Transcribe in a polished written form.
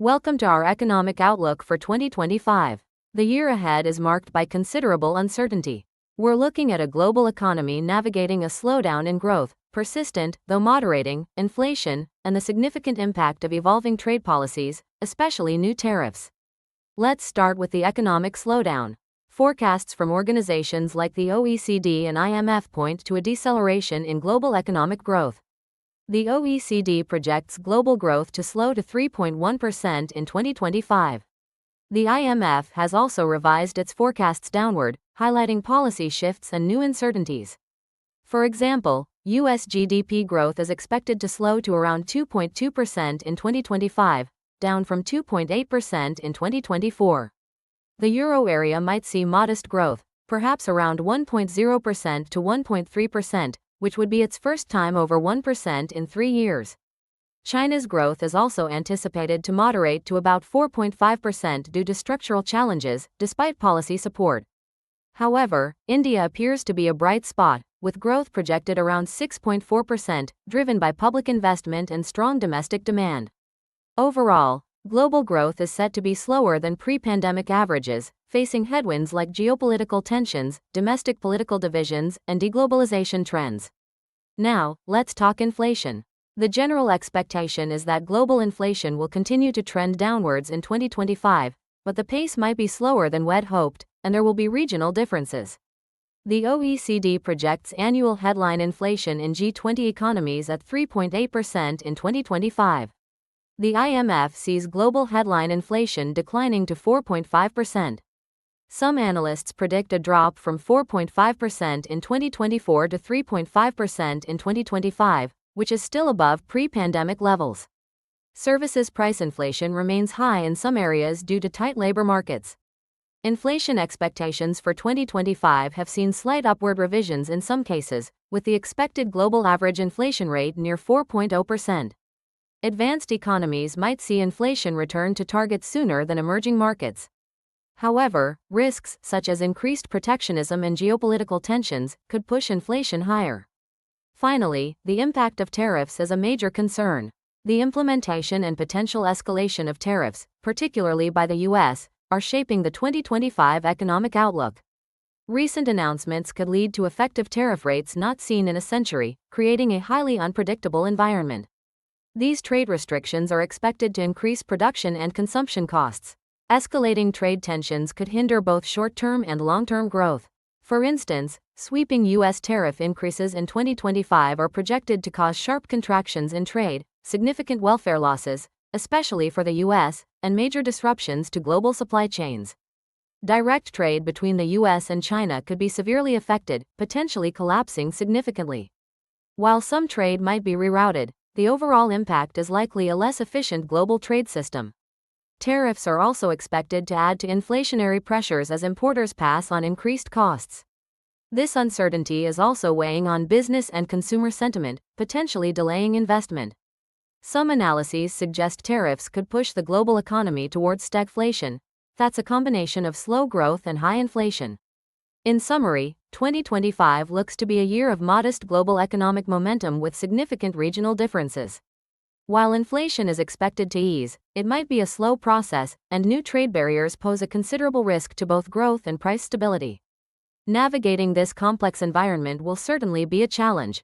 Welcome to our economic outlook for 2025. The year ahead is marked by considerable uncertainty. We're looking at a global economy navigating a slowdown in growth, persistent, though moderating, inflation, and the significant impact of evolving trade policies, especially new tariffs. Let's start with the economic slowdown. Forecasts from organizations like the OECD and IMF point to a deceleration in global economic growth. The OECD projects global growth to slow to 3.1% in 2025. The IMF has also revised its forecasts downward, highlighting policy shifts and new uncertainties. For example, U.S. GDP growth is expected to slow to around 2.2% in 2025, down from 2.8% in 2024. The euro area might see modest growth, perhaps around 1.0% to 1.3%, which would be its first time over 1% in 3 years. China's growth is also anticipated to moderate to about 4.5% due to structural challenges, despite policy support. However, India appears to be a bright spot, with growth projected around 6.4%, driven by public investment and strong domestic demand. Overall, global growth is set to be slower than pre-pandemic averages, facing headwinds like geopolitical tensions, domestic political divisions, and deglobalization trends. Now, let's talk inflation. The general expectation is that global inflation will continue to trend downwards in 2025, but the pace might be slower than we'd hoped, and there will be regional differences. The OECD projects annual headline inflation in G20 economies at 3.8% in 2025. The IMF sees global headline inflation declining to 4.5%. Some analysts predict a drop from 4.5% in 2024 to 3.5% in 2025, which is still above pre-pandemic levels. Services price inflation remains high in some areas due to tight labor markets. Inflation expectations for 2025 have seen slight upward revisions in some cases, with the expected global average inflation rate near 4.0%. Advanced economies might see inflation return to targets sooner than emerging markets. However, risks such as increased protectionism and geopolitical tensions could push inflation higher. Finally, the impact of tariffs is a major concern. The implementation and potential escalation of tariffs, particularly by the U.S., are shaping the 2025 economic outlook. Recent announcements could lead to effective tariff rates not seen in a century, creating a highly unpredictable environment. These trade restrictions are expected to increase production and consumption costs. Escalating trade tensions could hinder both short-term and long-term growth. For instance, sweeping U.S. tariff increases in 2025 are projected to cause sharp contractions in trade, significant welfare losses, especially for the U.S., and major disruptions to global supply chains. Direct trade between the U.S. and China could be severely affected, potentially collapsing significantly. While some trade might be rerouted, the overall impact is likely a less efficient global trade system. Tariffs are also expected to add to inflationary pressures as importers pass on increased costs. This uncertainty is also weighing on business and consumer sentiment, potentially delaying investment. Some analyses suggest tariffs could push the global economy towards stagflation. That's a combination of slow growth and high inflation. In summary, 2025 looks to be a year of modest global economic momentum with significant regional differences. While inflation is expected to ease, it might be a slow process, and new trade barriers pose a considerable risk to both growth and price stability. Navigating this complex environment will certainly be a challenge.